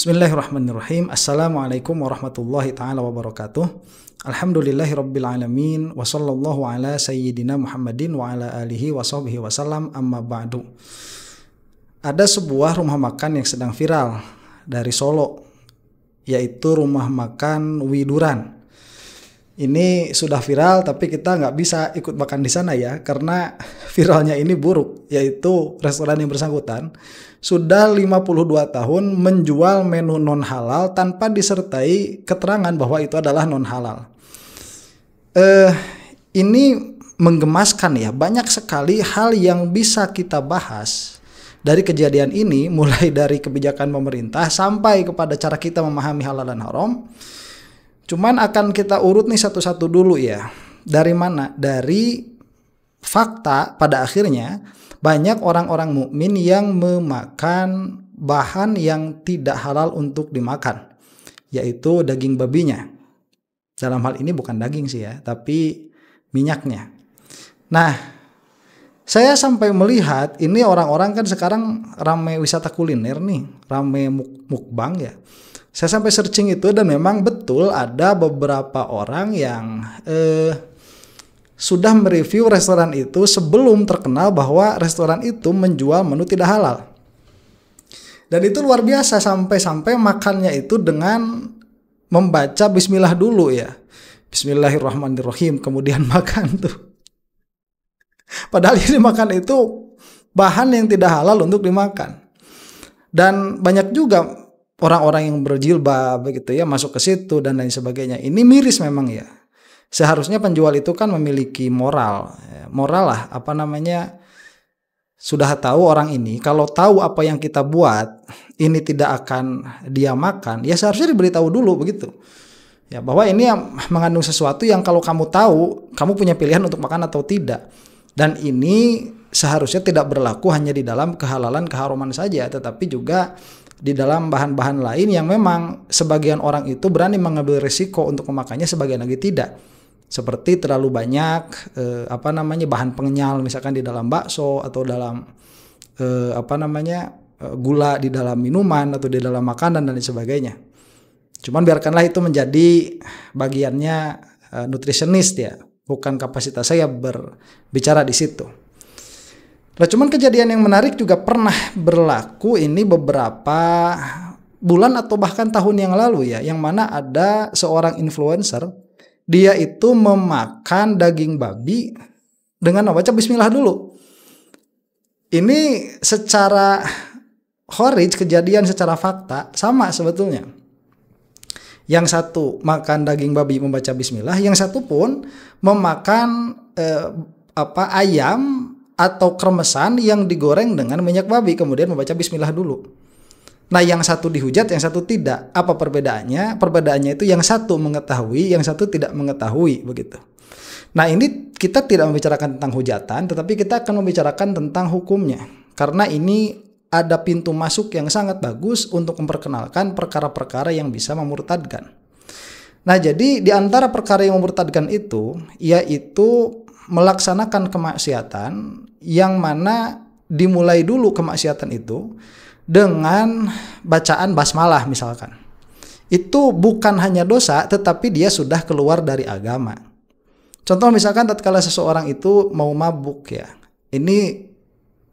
Bismillahirrahmanirrahim. Assalamualaikum warahmatullahi ta'ala wabarakatuh. Alhamdulillahirabbil alamin wa sallallahu ala sayyidina Muhammadin wa ala alihi wa sahbihi wasallam, amma ba'du. Ada sebuah rumah makan yang sedang viral dari Solo, yaitu rumah makan Widuran. Ini sudah viral tapi kita nggak bisa ikut makan di sana ya, karena viralnya ini buruk, yaitu restoran yang bersangkutan sudah 52 tahun menjual menu non halal tanpa disertai keterangan bahwa itu adalah non halal. Ini menggemaskan ya, banyak sekali hal yang bisa kita bahas dari kejadian ini, mulai dari kebijakan pemerintah sampai kepada cara kita memahami halal dan haram. Cuman akan kita urut nih satu-satu dulu ya. Dari mana? Dari fakta pada akhirnya banyak orang-orang mukmin yang memakan bahan yang tidak halal untuk dimakan, yaitu daging babinya. Dalam hal ini bukan daging sih ya, tapi minyaknya. Nah, saya sampai melihat ini orang-orang kan sekarang rame wisata kuliner nih, rame mukbang ya. Saya sampai searching itu dan memang betul ada beberapa orang yang sudah mereview restoran itu sebelum terkenal bahwa restoran itu menjual menu tidak halal. Dan itu luar biasa, sampai-sampai makannya itu dengan membaca bismillah dulu ya. Bismillahirrahmanirrahim, kemudian makan tuh. Padahal ini makan itu bahan yang tidak halal untuk dimakan. Dan banyak juga orang-orang yang berjilbab begitu ya masuk ke situ dan lain sebagainya. Ini miris memang ya. Seharusnya penjual itu kan memiliki moral lah, sudah tahu orang ini kalau tahu apa yang kita buat ini tidak akan dia makan, ya seharusnya diberitahu dulu begitu ya, bahwa ini mengandung sesuatu yang kalau kamu tahu kamu punya pilihan untuk makan atau tidak. Dan ini seharusnya tidak berlaku hanya di dalam kehalalan keharaman saja, tetapi juga di dalam bahan-bahan lain yang memang sebagian orang itu berani mengambil risiko untuk memakannya, sebagian lagi tidak. Seperti terlalu banyak bahan pengenyal misalkan di dalam bakso atau dalam gula di dalam minuman atau di dalam makanan dan lain sebagainya. Cuman biarkanlah itu menjadi bagiannya nutritionist ya, bukan kapasitas saya berbicara di situ. Nah, cuman kejadian yang menarik juga pernah berlaku ini beberapa bulan atau bahkan tahun yang lalu ya, yang mana ada seorang influencer. Dia itu memakan daging babi dengan membaca bismillah dulu. Ini secara kharij, kejadian secara fakta sama sebetulnya. Yang satu makan daging babi membaca bismillah, yang satu pun memakan ayam atau kremesan yang digoreng dengan minyak babi kemudian membaca bismillah dulu. Nah, yang satu dihujat, yang satu tidak. Apa perbedaannya? Perbedaannya itu yang satu mengetahui, yang satu tidak mengetahui, begitu. Nah, ini kita tidak membicarakan tentang hujatan, tetapi kita akan membicarakan tentang hukumnya. Karena ini ada pintu masuk yang sangat bagus untuk memperkenalkan perkara-perkara yang bisa memurtadkan. Nah, jadi di antara perkara yang memurtadkan itu, yaitu melaksanakan kemaksiatan yang mana dimulai dulu kemaksiatan itu dengan bacaan basmalah misalkan. Itu bukan hanya dosa, tetapi dia sudah keluar dari agama. Contoh misalkan tatkala seseorang itu mau mabuk ya. Ini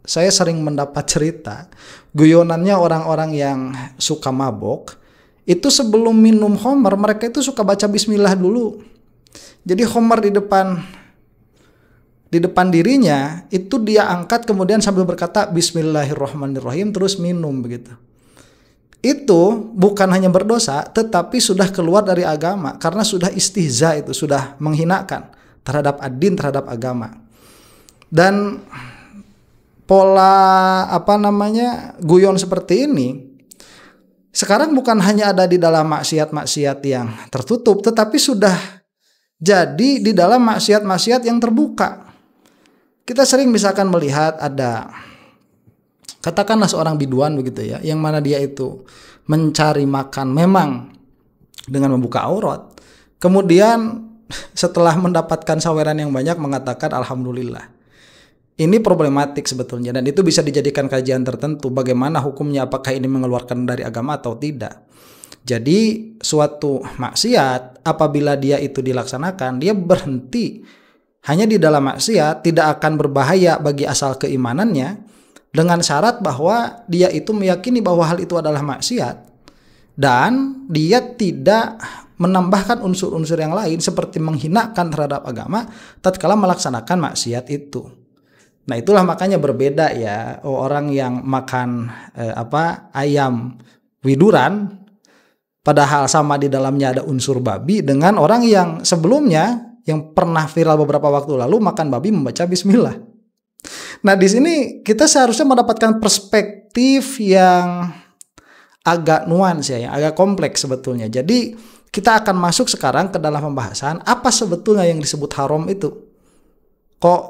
saya sering mendapat cerita, guyonannya orang-orang yang suka mabuk, itu sebelum minum khamar mereka itu suka baca bismillah dulu. Jadi khamar di depan dirinya itu dia angkat kemudian sambil berkata bismillahirrahmanirrahim terus minum begitu. Itu bukan hanya berdosa tetapi sudah keluar dari agama karena sudah istihza, itu sudah menghinakan terhadap ad-din, terhadap agama. Dan pola guyon seperti ini sekarang bukan hanya ada di dalam maksiat-maksiat yang tertutup, tetapi sudah jadi di dalam maksiat-maksiat yang terbuka. Kita sering misalkan melihat ada, katakanlah seorang biduan begitu ya, yang mana dia itu mencari makan memang dengan membuka aurat. Kemudian setelah mendapatkan saweran yang banyak mengatakan alhamdulillah. Ini problematik sebetulnya, dan itu bisa dijadikan kajian tertentu bagaimana hukumnya, apakah ini mengeluarkan dari agama atau tidak. Jadi suatu maksiat apabila dia itu dilaksanakan, dia berhenti hanya di dalam maksiat, tidak akan berbahaya bagi asal keimanannya, dengan syarat bahwa dia itu meyakini bahwa hal itu adalah maksiat dan dia tidak menambahkan unsur-unsur yang lain seperti menghinakan terhadap agama tatkala melaksanakan maksiat itu. Nah, itulah makanya berbeda ya orang yang makan ayam widuran padahal sama di dalamnya ada unsur babi, dengan orang yang sebelumnya yang pernah viral beberapa waktu lalu makan babi membaca bismillah. Nah, di sini kita seharusnya mendapatkan perspektif yang agak nuans ya, yang agak kompleks sebetulnya. Jadi kita akan masuk sekarang ke dalam pembahasan apa sebetulnya yang disebut haram itu. Kok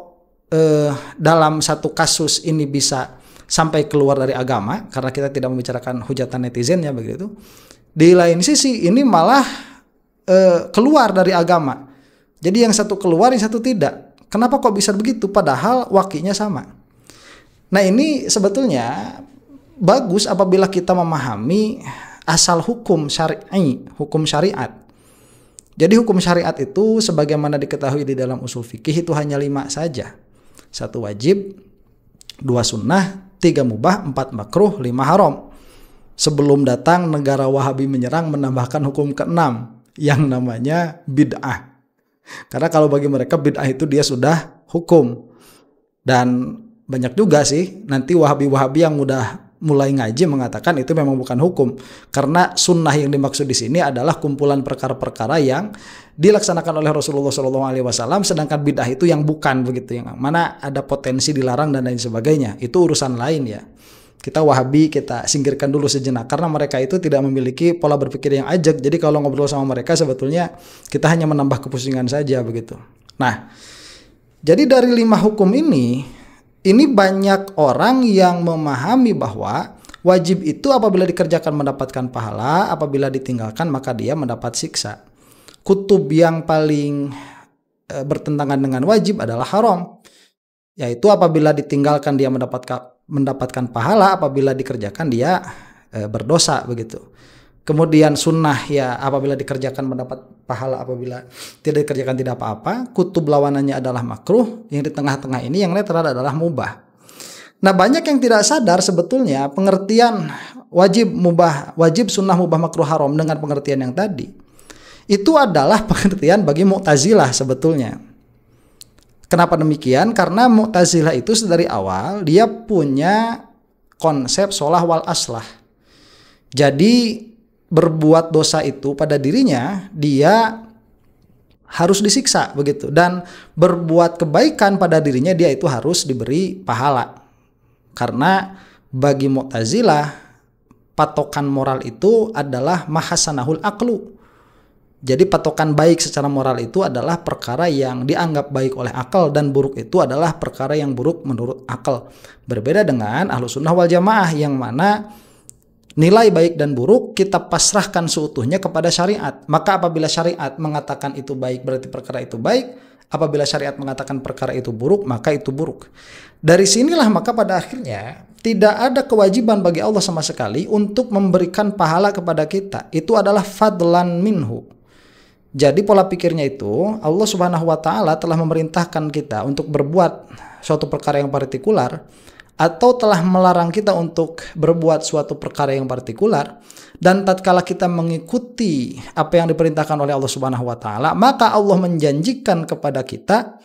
dalam satu kasus ini bisa sampai keluar dari agama, karena kita tidak membicarakan hujatan netizen ya begitu. Di lain sisi ini malah keluar dari agama. Jadi yang satu keluar, yang satu tidak. Kenapa kok bisa begitu? Padahal wakinya sama. Nah, ini sebetulnya bagus apabila kita memahami asal hukum syar'i, hukum syariat. Jadi hukum syariat itu sebagaimana diketahui di dalam usul fikih itu hanya 5 saja. 1 wajib, 2 sunnah, 3 mubah, 4 makruh, 5 haram. Sebelum datang negara Wahabi menyerang menambahkan hukum ke-6 yang namanya bid'ah. Karena kalau bagi mereka bid'ah itu dia sudah hukum. Dan banyak juga sih nanti Wahabi-Wahabi yang udah mulai ngaji mengatakan itu memang bukan hukum, karena sunnah yang dimaksud di sini adalah kumpulan perkara-perkara yang dilaksanakan oleh Rasulullah SAW, sedangkan bid'ah itu yang bukan begitu, yang mana ada potensi dilarang dan lain sebagainya. Itu urusan lain ya. Kita Wahabi kita singkirkan dulu sejenak, karena mereka itu tidak memiliki pola berpikir yang ajak. Jadi kalau ngobrol sama mereka sebetulnya kita hanya menambah kepusingan saja begitu. Nah, jadi dari 5 hukum ini banyak orang yang memahami bahwa wajib itu apabila dikerjakan mendapatkan pahala, apabila ditinggalkan maka dia mendapat siksa. Kutub yang paling bertentangan dengan wajib adalah haram, yaitu apabila ditinggalkan dia mendapatkan pahala, apabila dikerjakan dia berdosa begitu. Kemudian sunnah ya apabila dikerjakan mendapat pahala, apabila tidak dikerjakan tidak apa-apa. Kutub lawanannya adalah makruh, yang di tengah-tengah ini yang netral adalah mubah. Nah, banyak yang tidak sadar sebetulnya pengertian wajib, mubah, wajib, sunnah, mubah, makruh, haram dengan pengertian yang tadi. Itu adalah pengertian bagi Mu'tazilah sebetulnya. Kenapa demikian? Karena Mu'tazilah itu dari awal dia punya konsep sholah wal aslah. Jadi berbuat dosa itu pada dirinya dia harus disiksa begitu, dan berbuat kebaikan pada dirinya dia itu harus diberi pahala. Karena bagi Mu'tazilah patokan moral itu adalah mahasanahul aqlu. Jadi patokan baik secara moral itu adalah perkara yang dianggap baik oleh akal, dan buruk itu adalah perkara yang buruk menurut akal. Berbeda dengan Ahlus Sunnah wal Jamaah yang mana nilai baik dan buruk kita pasrahkan seutuhnya kepada syariat. Maka apabila syariat mengatakan itu baik berarti perkara itu baik, apabila syariat mengatakan perkara itu buruk maka itu buruk. Dari sinilah maka pada akhirnya tidak ada kewajiban bagi Allah sama sekali untuk memberikan pahala kepada kita. Itu adalah fadlan minhu. Jadi pola pikirnya itu Allah Subhanahu wa taala telah memerintahkan kita untuk berbuat suatu perkara yang partikular, atau telah melarang kita untuk berbuat suatu perkara yang partikular, dan tatkala kita mengikuti apa yang diperintahkan oleh Allah Subhanahu wa taala, maka Allah menjanjikan kepada kita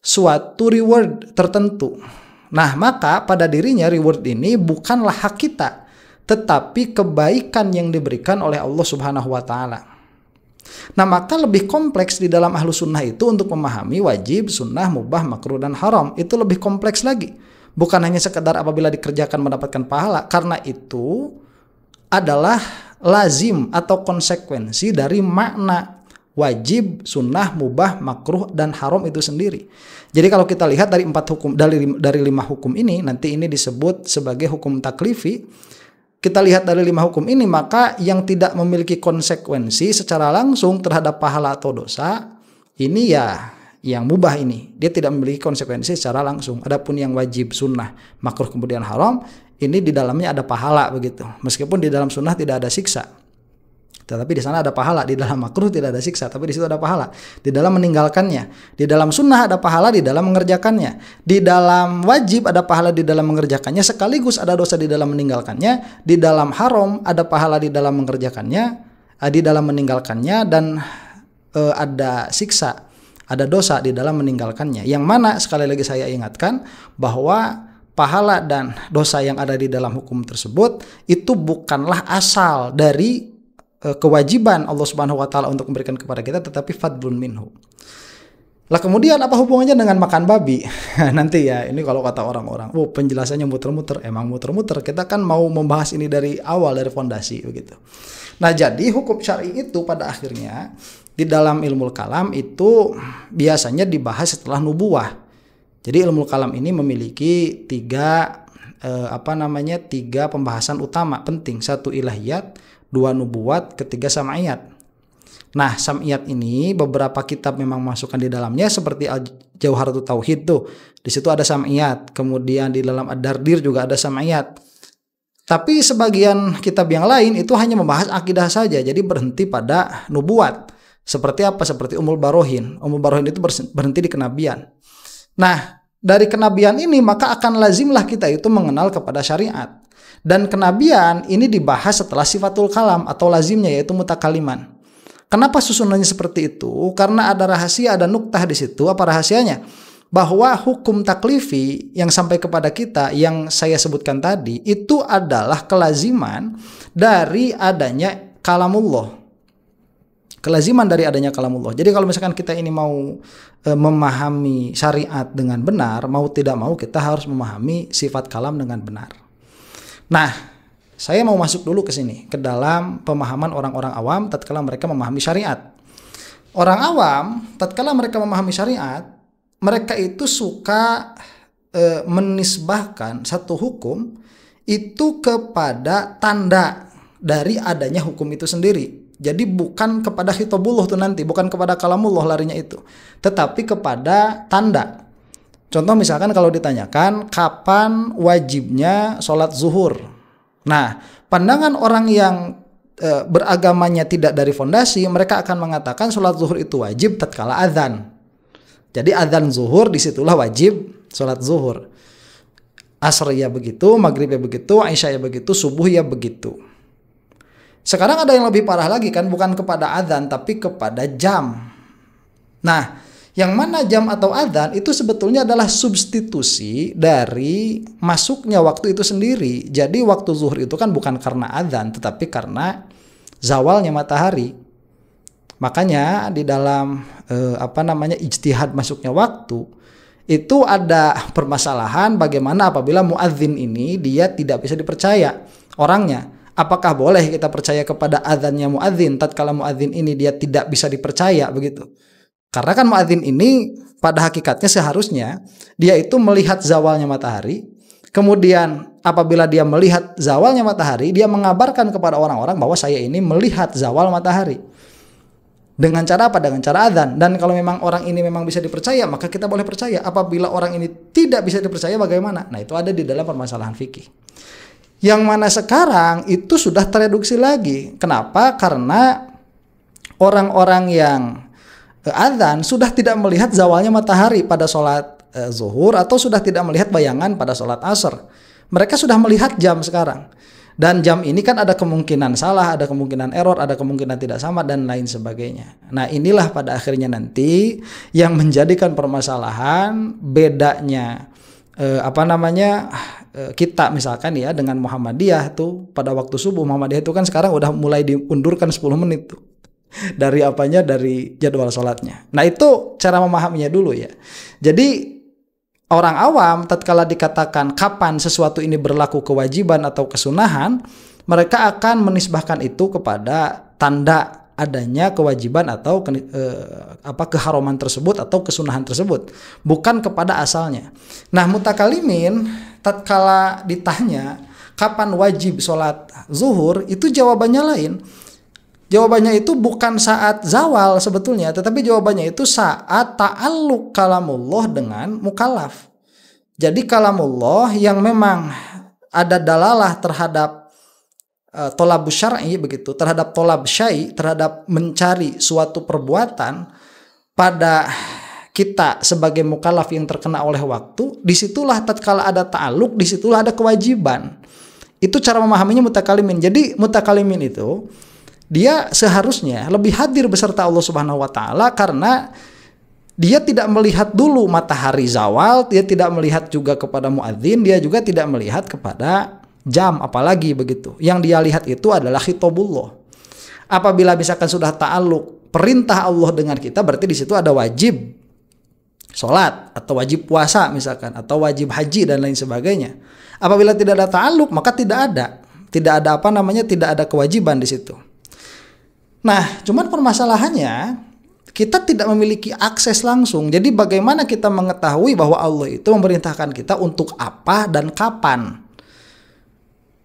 suatu reward tertentu. Nah, maka pada dirinya reward ini bukanlah hak kita, tetapi kebaikan yang diberikan oleh Allah Subhanahu wa taala. Nah, maka lebih kompleks di dalam Ahlus Sunnah itu untuk memahami wajib, sunnah, mubah, makruh, dan haram. Itu lebih kompleks lagi. Bukan hanya sekedar apabila dikerjakan mendapatkan pahala, karena itu adalah lazim atau konsekuensi dari makna wajib, sunnah, mubah, makruh, dan haram itu sendiri. Jadi kalau kita lihat dari 4 hukum, dari 5 hukum ini, nanti ini disebut sebagai hukum taklifi. Kita lihat dari 5 hukum ini, maka yang tidak memiliki konsekuensi secara langsung terhadap pahala atau dosa, ini ya yang mubah ini dia tidak memiliki konsekuensi secara langsung. Adapun yang wajib, sunnah, makruh kemudian haram, ini di dalamnya ada pahala begitu. Meskipun di dalam sunnah tidak ada siksa, tetapi di sana ada pahala. Di dalam makruh tidak ada siksa, tapi di situ ada pahala. Di dalam meninggalkannya, di dalam sunnah ada pahala di dalam mengerjakannya. Di dalam wajib ada pahala di dalam mengerjakannya, sekaligus ada dosa di dalam meninggalkannya. Di dalam haram ada pahala di dalam mengerjakannya, di dalam meninggalkannya, dan ada siksa, ada dosa di dalam meninggalkannya. Yang mana sekali lagi saya ingatkan bahwa pahala dan dosa yang ada di dalam hukum tersebut itu bukanlah asal dari kewajiban Allah Subhanahu wa taala untuk memberikan kepada kita, tetapi fadlun minhu. Lah kemudian apa hubungannya dengan makan babi? Nanti ya, ini kalau kata orang-orang, penjelasannya muter-muter. Emang muter-muter, kita kan mau membahas ini dari awal, dari fondasi begitu. Nah, jadi hukum syar'i itu pada akhirnya di dalam ilmu kalam itu biasanya dibahas setelah nubuwah. Jadi ilmu kalam ini memiliki tiga pembahasan utama penting. Satu ilahiyat, dua nubuat, ketiga sam'iyat. Nah, sam'iyat ini beberapa kitab memang masukkan di dalamnya seperti Al-Jauharatut Tauhid tuh. Di situ ada sam'iyat. Kemudian di dalam Ad-Dardir juga ada sam'iyat. Tapi sebagian kitab yang lain itu hanya membahas akidah saja. Jadi berhenti pada nubuat. Seperti apa? Seperti Ummul Barohin. Ummul Barohin itu berhenti di kenabian. Nah, dari kenabian ini maka akan lazimlah kita itu mengenal kepada syariat. Dan kenabian ini dibahas setelah sifatul kalam atau lazimnya, yaitu mutakaliman. Kenapa susunannya seperti itu? Karena ada rahasia, ada nuktah di situ. Apa rahasianya? Bahwa hukum taklifi yang sampai kepada kita yang saya sebutkan tadi itu adalah kelaziman dari adanya kalamullah. Kelaziman dari adanya kalamullah. Jadi kalau misalkan kita ini mau memahami syariat dengan benar, mau tidak mau kita harus memahami sifat kalam dengan benar. Nah, saya mau masuk dulu ke sini, ke dalam pemahaman orang-orang awam tatkala mereka memahami syariat. Orang awam tatkala mereka memahami syariat, mereka itu suka menisbahkan satu hukum itu kepada tanda dari adanya hukum itu sendiri. Jadi bukan kepada khitabullah tuh nanti, bukan kepada kalamullah larinya itu, tetapi kepada tanda. Contoh misalkan kalau ditanyakan kapan wajibnya sholat zuhur. Nah, pandangan orang yang beragamanya tidak dari fondasi, mereka akan mengatakan sholat zuhur itu wajib tatkala azan. Jadi azan zuhur disitulah wajib sholat zuhur. Asr ya begitu, maghrib ya begitu, isya ya begitu, subuh ya begitu. Sekarang ada yang lebih parah lagi kan, bukan kepada azan tapi kepada jam. Nah, yang mana jam atau adzan itu sebetulnya adalah substitusi dari masuknya waktu itu sendiri. Jadi waktu zuhur itu kan bukan karena adzan, tetapi karena zawalnya matahari. Makanya di dalam ijtihad masuknya waktu itu ada permasalahan bagaimana apabila muadzin ini dia tidak bisa dipercaya orangnya. Apakah boleh kita percaya kepada adzannya muadzin tatkala muadzin ini dia tidak bisa dipercaya begitu? Karena kan muadzin ini pada hakikatnya seharusnya dia itu melihat zawalnya matahari. Kemudian apabila dia melihat zawalnya matahari, dia mengabarkan kepada orang-orang bahwa saya ini melihat zawal matahari. Dengan cara apa? Dengan cara adzan. Dan kalau memang orang ini memang bisa dipercaya, maka kita boleh percaya. Apabila orang ini tidak bisa dipercaya, bagaimana? Nah, itu ada di dalam permasalahan fikih. Yang mana sekarang itu sudah tereduksi lagi. Kenapa? Karena orang-orang yang adzan sudah tidak melihat zawalnya matahari pada sholat zuhur atau sudah tidak melihat bayangan pada sholat asar. Mereka sudah melihat jam sekarang. Dan jam ini kan ada kemungkinan salah, ada kemungkinan error, ada kemungkinan tidak sama dan lain sebagainya. Nah, inilah pada akhirnya nanti yang menjadikan permasalahan bedanya kita misalkan ya dengan Muhammadiyah tuh pada waktu subuh. Muhammadiyah itu kan sekarang udah mulai diundurkan 10 menit tuh. Dari jadwal sholatnya. Nah, itu cara memahaminya dulu ya. Jadi orang awam tatkala dikatakan kapan sesuatu ini berlaku kewajiban atau kesunahan, mereka akan menisbahkan itu kepada tanda adanya kewajiban atau keharuman tersebut atau kesunahan tersebut, bukan kepada asalnya. Nah, mutakalimin tatkala ditanya kapan wajib sholat zuhur, itu jawabannya lain. Jawabannya itu bukan saat zawal sebetulnya, tetapi jawabannya itu saat ta'alluq kalamullah dengan mukallaf. Jadi kalamullah yang memang ada dalalah terhadap tolab syar'i begitu, terhadap tolab syai, terhadap mencari suatu perbuatan pada kita sebagai mukallaf yang terkena oleh waktu, disitulah tatkala ada ta'alluq, disitulah ada kewajiban. Itu cara memahaminya mutakalimin. Jadi mutakalimin itu dia seharusnya lebih hadir beserta Allah Subhanahu wa taala karena dia tidak melihat dulu matahari zawal, dia tidak melihat juga kepada muadzin, dia juga tidak melihat kepada jam apalagi begitu. Yang dia lihat itu adalah khitabullah. Apabila misalkan sudah ta'alluq perintah Allah dengan kita, berarti di situ ada wajib sholat atau wajib puasa misalkan atau wajib haji dan lain sebagainya. Apabila tidak ada ta'alluq maka tidak ada tidak ada kewajiban di situ. Nah, cuman permasalahannya kita tidak memiliki akses langsung. Jadi bagaimana kita mengetahui bahwa Allah itu memerintahkan kita untuk apa dan kapan?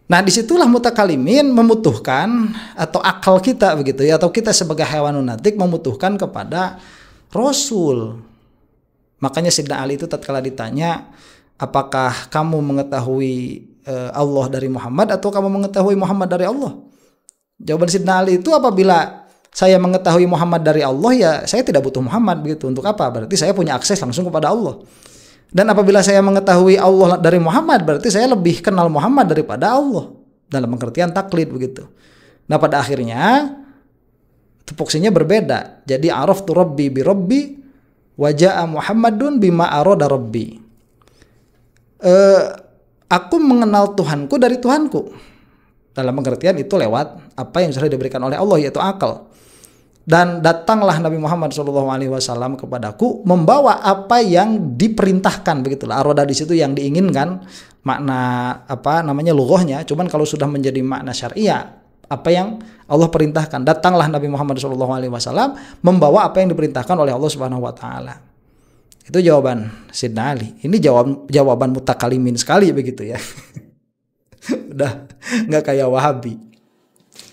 Nah, disitulah mutakalimin membutuhkan atau akal kita begitu ya, atau kita sebagai hewanun natik membutuhkan kepada Rasul. Makanya Sayyidina Ali itu tatkala ditanya, apakah kamu mengetahui Allah dari Muhammad atau kamu mengetahui Muhammad dari Allah? Jawaban Sayyidina Ali itu, apabila saya mengetahui Muhammad dari Allah, ya saya tidak butuh Muhammad begitu. Untuk apa? Berarti saya punya akses langsung kepada Allah. Dan apabila saya mengetahui Allah dari Muhammad, berarti saya lebih kenal Muhammad daripada Allah. Dalam pengertian taklid begitu. Nah, pada akhirnya tupoksinya berbeda. Jadi araftu rabbi bi rabbi wa jaa Muhammadun bima arada rabbi. Aku mengenal Tuhanku dari Tuhanku. Dalam pengertian itu lewat apa yang sudah diberikan oleh Allah, yaitu akal. Dan datanglah Nabi Muhammad SAW kepadaku membawa apa yang diperintahkan, begitulah. Aroda di situ yang diinginkan, makna apa namanya lughahnya. Cuman kalau sudah menjadi makna syariah, apa yang Allah perintahkan. Datanglah Nabi Muhammad SAW membawa apa yang diperintahkan oleh Allah Subhanahu Wa Taala. Itu jawaban Sayyidina Ali. Ini jawaban mutakalimin sekali begitu ya. Udah nggak kayak Wahabi.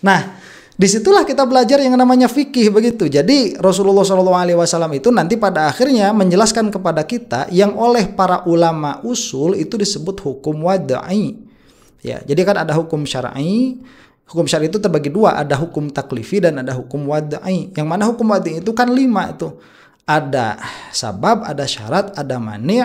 Nah, disitulah kita belajar yang namanya fikih begitu. Jadi Rasulullah SAW itu nanti pada akhirnya menjelaskan kepada kita yang oleh para ulama usul itu disebut hukum wadai. Ya, jadi kan ada hukum syar'i. Hukum syar'i itu terbagi dua, ada hukum taklifi dan ada hukum wadai. Yang mana hukum wadai itu kan 5 itu. Ada sabab, ada syarat, ada mani',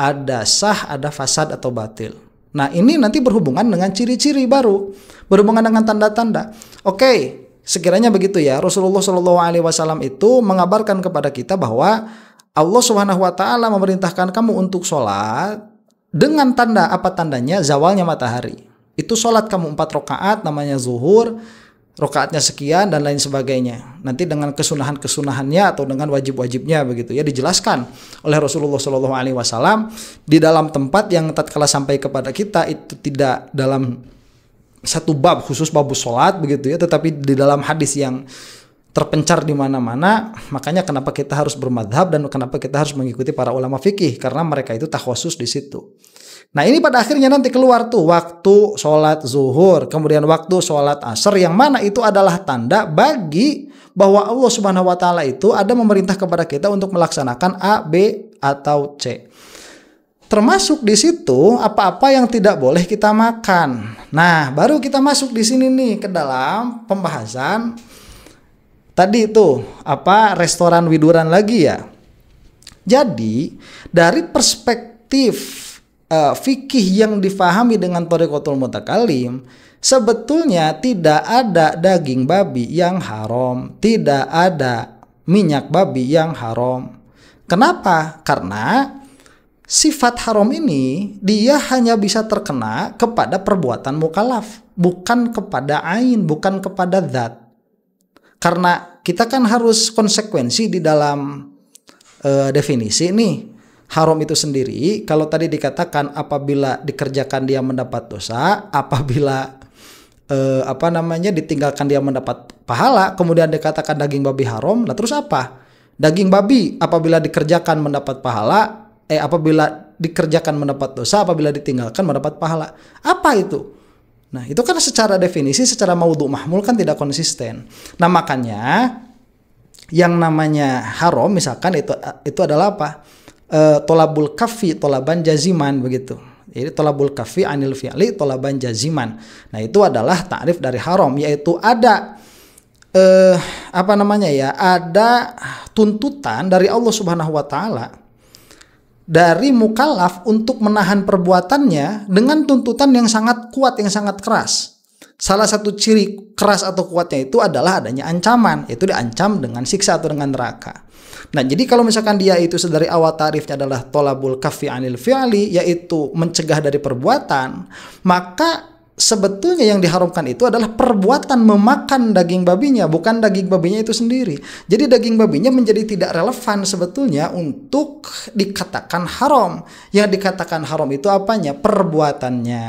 ada sah, ada fasad atau batil. Nah, ini nanti berhubungan dengan ciri-ciri baru, berhubungan dengan tanda-tanda. Oke, sekiranya begitu ya, Rasulullah SAW itu mengabarkan kepada kita bahwa Allah Subhanahu Wa Taala memerintahkan kamu untuk sholat dengan tanda, apa tandanya? Zawalnya matahari. Itu sholat kamu 4 rakaat, namanya zuhur, rakaatnya sekian dan lain sebagainya. Nanti dengan kesunahan-kesunahannya atau dengan wajib-wajibnya begitu ya dijelaskan oleh Rasulullah SAW di dalam tempat yang tatkala sampai kepada kita itu tidak dalam satu bab khusus bab sholat begitu ya, tetapi di dalam hadis yang terpencar di mana-mana. Makanya kenapa kita harus bermadhab dan kenapa kita harus mengikuti para ulama fikih, karena mereka itu takhusus di situ. Nah, ini pada akhirnya nanti keluar tuh waktu sholat zuhur, kemudian waktu sholat asar, yang mana itu adalah tanda bagi bahwa Allah Subhanahu Wa Taala itu ada memerintah kepada kita untuk melaksanakan A, B, atau C. Termasuk di situ apa-apa yang tidak boleh kita makan. Nah, baru kita masuk di sini nih ke dalam pembahasan tadi itu apa restoran widuran lagi ya. Jadi dari perspektif fikih yang difahami dengan thariqatul mutakalim, sebetulnya tidak ada daging babi yang haram, tidak ada minyak babi yang haram. Kenapa? Karena sifat haram ini dia hanya bisa terkena kepada perbuatan mukallaf, bukan kepada ain, bukan kepada zat. Karena kita kan harus konsekuensi di dalam definisi nih. Haram itu sendiri, kalau tadi dikatakan apabila dikerjakan dia mendapat dosa, apabila ditinggalkan dia mendapat pahala, kemudian dikatakan daging babi haram, nah terus apa? Daging babi apabila dikerjakan mendapat pahala, apabila dikerjakan mendapat dosa, apabila ditinggalkan mendapat pahala. Apa itu? Nah, itu kan secara definisi, secara maudhu mahmul kan tidak konsisten. Nah, makanya yang namanya haram misalkan itu adalah apa? Tolabul kafi tolaban jaziman begitu. Jadi tolabul kafi anil fi'li tolaban jaziman. Nah, itu adalah ta'rif dari haram, yaitu ada apa namanya ya? Ada tuntutan dari Allah Subhanahu wa taala dari mukallaf untuk menahan perbuatannya dengan tuntutan yang sangat kuat, yang sangat keras. Salah satu ciri keras atau kuatnya itu adalah adanya ancaman, yaitu diancam dengan siksa atau dengan neraka. Nah, jadi kalau misalkan dia itu dari awal tarifnya adalah tolabul kafi anil fi'li, yaitu mencegah dari perbuatan, maka sebetulnya yang diharamkan itu adalah perbuatan memakan daging babinya, bukan daging babinya itu sendiri. Jadi daging babinya menjadi tidak relevan sebetulnya untuk dikatakan haram. Yang dikatakan haram itu apanya? Perbuatannya.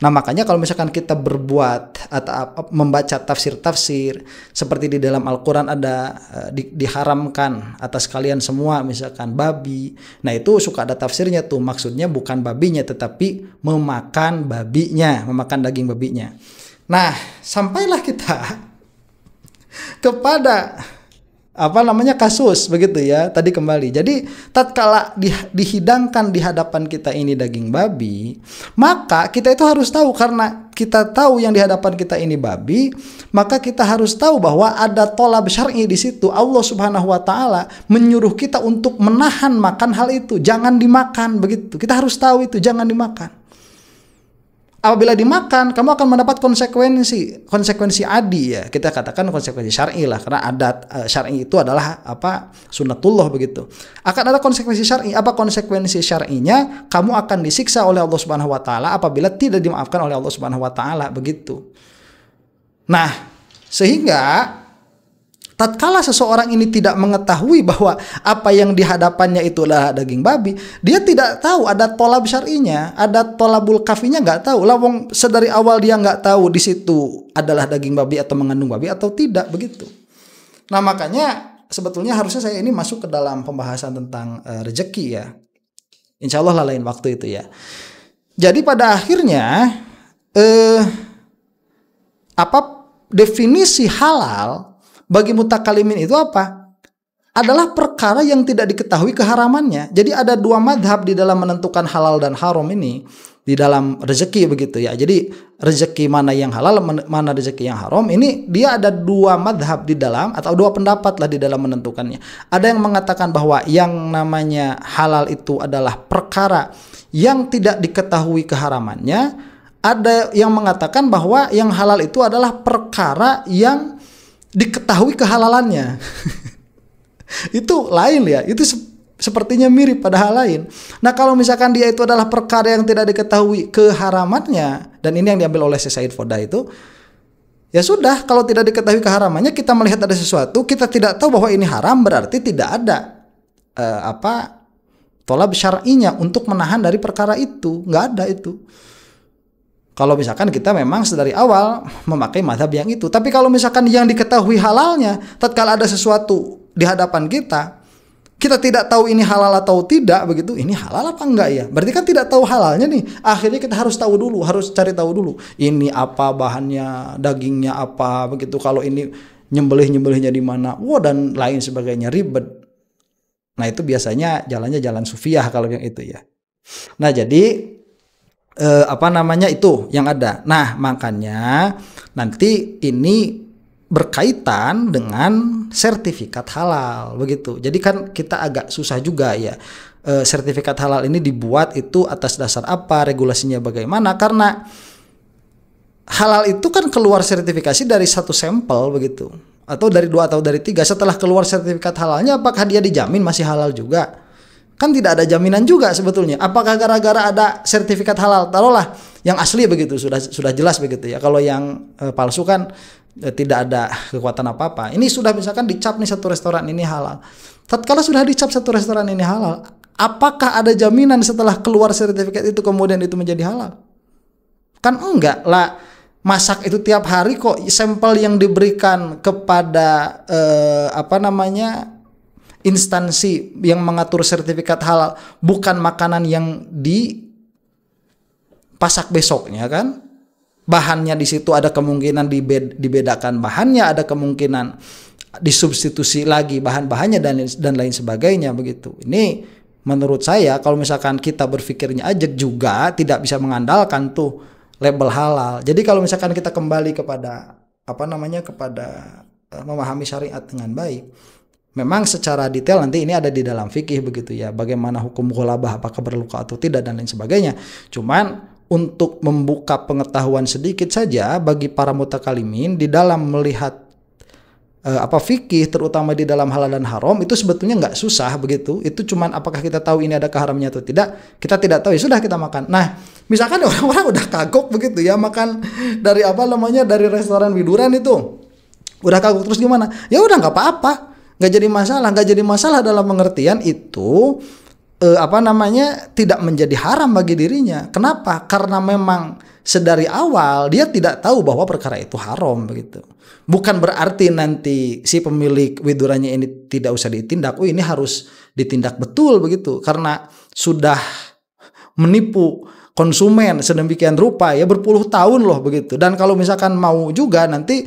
Nah, makanya kalau misalkan kita berbuat atau membaca tafsir-tafsir seperti di dalam Al-Quran ada diharamkan atas kalian semua misalkan babi. Nah, itu suka ada tafsirnya tuh, maksudnya bukan babinya tetapi memakan babinya, memakan daging babinya. Nah, sampailah kita kepada kasus begitu ya, tadi kembali. Jadi tatkala dihidangkan di hadapan kita ini daging babi, maka kita itu harus tahu, karena kita tahu yang di hadapan kita ini babi, maka kita harus tahu bahwa ada tolab syar'i di situ. Allah Subhanahu wa taala menyuruh kita untuk menahan makan hal itu, jangan dimakan begitu. Kita harus tahu itu jangan dimakan. Apabila dimakan, kamu akan mendapat konsekuensi adi ya. Kita katakan konsekuensi syar'i lah, karena adat syar'i itu adalah sunnatullah begitu. Akan ada konsekuensi syar'i. Apa konsekuensi syar'inya? Kamu akan disiksa oleh Allah Subhanahu wa taala apabila tidak dimaafkan oleh Allah Subhanahu wa taala begitu. Nah, sehingga tatkala seseorang ini tidak mengetahui bahwa apa yang dihadapannya itu adalah daging babi, dia tidak tahu ada tolab syar'inya, ada tolabul kafinya, nggak tahu. Lawang sedari awal dia nggak tahu di situ adalah daging babi atau mengandung babi atau tidak begitu. Nah, makanya sebetulnya harusnya saya ini masuk ke dalam pembahasan tentang rezeki ya. Insya Allah lah lain waktu itu ya. Jadi pada akhirnya definisi halal bagi mutakalimin itu apa? Adalah perkara yang tidak diketahui keharamannya. Jadi ada dua madhab di dalam menentukan halal dan haram ini di dalam rezeki begitu ya. Jadi rezeki mana yang halal, mana rezeki yang haram, ini dia ada dua madhab di dalam, atau dua pendapat lah di dalam menentukannya. Ada yang mengatakan bahwa yang namanya halal itu adalah perkara yang tidak diketahui keharamannya. Ada yang mengatakan bahwa yang halal itu adalah perkara yang diketahui kehalalannya. Itu lain ya, itu sepertinya mirip padahal lain. Nah, kalau misalkan dia itu adalah perkara yang tidak diketahui keharamannya, dan ini yang diambil oleh Said Foda itu, ya sudah, kalau tidak diketahui keharamannya, kita melihat ada sesuatu, kita tidak tahu bahwa ini haram, berarti tidak ada tolab syar'inya untuk menahan dari perkara itu, nggak ada itu. Kalau misalkan kita memang sedari awal memakai mazhab yang itu. Tapi kalau misalkan yang diketahui halalnya, tatkala ada sesuatu di hadapan kita, kita tidak tahu ini halal atau tidak begitu, ini halal apa enggak ya? Berarti kan tidak tahu halalnya nih. Akhirnya kita harus tahu dulu, harus cari tahu dulu. Ini apa bahannya, dagingnya apa begitu. Kalau ini nyembelihnya di mana, dan lain sebagainya, ribet. Nah, itu biasanya jalannya jalan sufiah kalau yang itu ya. Nah, jadi itu yang ada. Nah, makanya nanti ini berkaitan dengan sertifikat halal begitu. Jadi kan kita agak susah juga ya. Sertifikat halal ini dibuat itu atas dasar apa, regulasinya bagaimana, karena halal itu kan keluar sertifikasi dari satu sampel begitu, atau dari 2 atau dari 3. Setelah keluar sertifikat halalnya, apakah dia dijamin masih halal juga? Kan tidak ada jaminan juga sebetulnya. Apakah gara-gara ada sertifikat halal, taruhlah yang asli begitu, sudah jelas begitu ya. Kalau yang palsu kan tidak ada kekuatan apa-apa. Ini sudah misalkan dicap nih satu restoran ini halal. Tatkala sudah dicap satu restoran ini halal, apakah ada jaminan setelah keluar sertifikat itu kemudian itu menjadi halal? Kan enggak lah. Masak itu tiap hari kok. Sampel yang diberikan kepada instansi yang mengatur sertifikat halal bukan makanan yang dipasak besoknya kan. bahannya di situ ada kemungkinan dibedakan bahannya, ada kemungkinan disubstitusi lagi bahan-bahannya dan lain sebagainya begitu. Ini menurut saya kalau misalkan kita berpikirnya ajak juga tidak bisa mengandalkan tuh label halal. Jadi kalau misalkan kita kembali kepada kepada memahami syariat dengan baik, memang secara detail nanti ini ada di dalam fikih begitu ya, bagaimana hukum ghalabah, apakah berluka atau tidak dan lain sebagainya. Cuman untuk membuka pengetahuan sedikit saja bagi para mutakalimin di dalam melihat fikih, terutama di dalam halal dan haram, itu sebetulnya nggak susah begitu. Itu cuman apakah kita tahu ini ada keharamnya atau tidak. Kita tidak tahu, ya sudah kita makan. Nah, misalkan orang-orang udah kagok begitu ya, makan dari dari restoran widuran itu udah kagok, terus gimana? Ya udah nggak apa-apa, nggak jadi masalah dalam pengertian itu tidak menjadi haram bagi dirinya. Kenapa? Karena memang sedari awal dia tidak tahu bahwa perkara itu haram begitu. Bukan berarti nanti si pemilik widurannya ini tidak usah ditindak. Oh, ini harus ditindak betul begitu, karena sudah menipu konsumen sedemikian rupa ya, berpuluh tahun loh begitu. Dan kalau misalkan mau juga nanti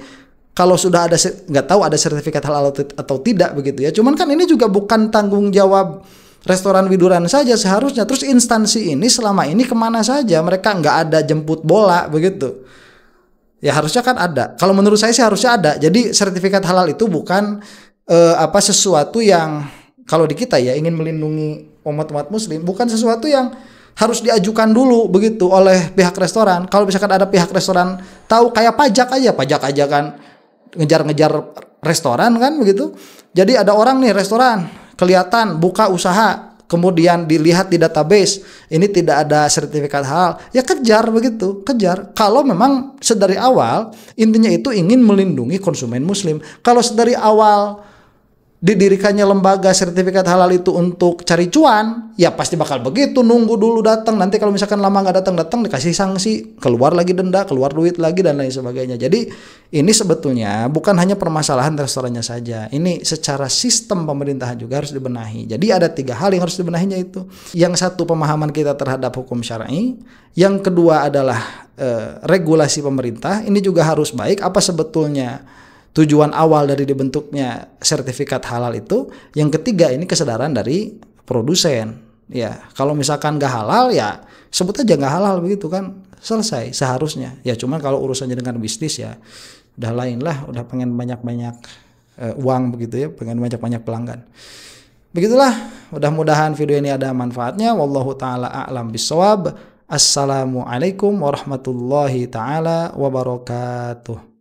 kalau sudah ada, nggak tahu ada sertifikat halal atau tidak begitu ya. Cuman kan ini juga bukan tanggung jawab restoran widuran saja seharusnya. Terus instansi ini selama ini kemana saja? Mereka nggak ada jemput bola begitu. Ya harusnya kan ada. Kalau menurut saya sih harusnya ada. Jadi sertifikat halal itu bukan sesuatu yang kalau di kita ya ingin melindungi umat-umat muslim, bukan sesuatu yang harus diajukan dulu begitu oleh pihak restoran. Kalau misalkan ada pihak restoran tahu, kayak pajak aja kan ngejar-ngejar restoran kan begitu. Jadi ada orang nih restoran kelihatan buka usaha, kemudian dilihat di database ini tidak ada sertifikat halal, ya kejar begitu, kejar. Kalau memang sedari awal intinya itu ingin melindungi konsumen muslim. Kalau sedari awal didirikannya lembaga sertifikat halal itu untuk cari cuan, ya pasti bakal begitu, nunggu dulu datang. Nanti kalau misalkan lama nggak datang dikasih sanksi, keluar lagi denda, keluar duit lagi dan lain sebagainya. Jadi ini sebetulnya bukan hanya permasalahan restorannya saja, ini secara sistem pemerintahan juga harus dibenahi. Jadi ada 3 hal yang harus dibenahinya itu. Yang satu, pemahaman kita terhadap hukum syar'i. Yang kedua adalah regulasi pemerintah. Ini juga harus baik. Apa sebetulnya tujuan awal dari dibentuknya sertifikat halal itu. Yang ketiga, ini kesadaran dari produsen. Ya, kalau misalkan gak halal ya sebut aja gak halal begitu kan, selesai seharusnya. Ya cuman kalau urusannya dengan bisnis ya udah lain lah, udah pengen banyak-banyak uang begitu ya, pengen banyak-banyak pelanggan. Begitulah, mudah-mudahan video ini ada manfaatnya. Wallahu taala a'lam bissawab. Assalamualaikum warahmatullahi taala wabarakatuh.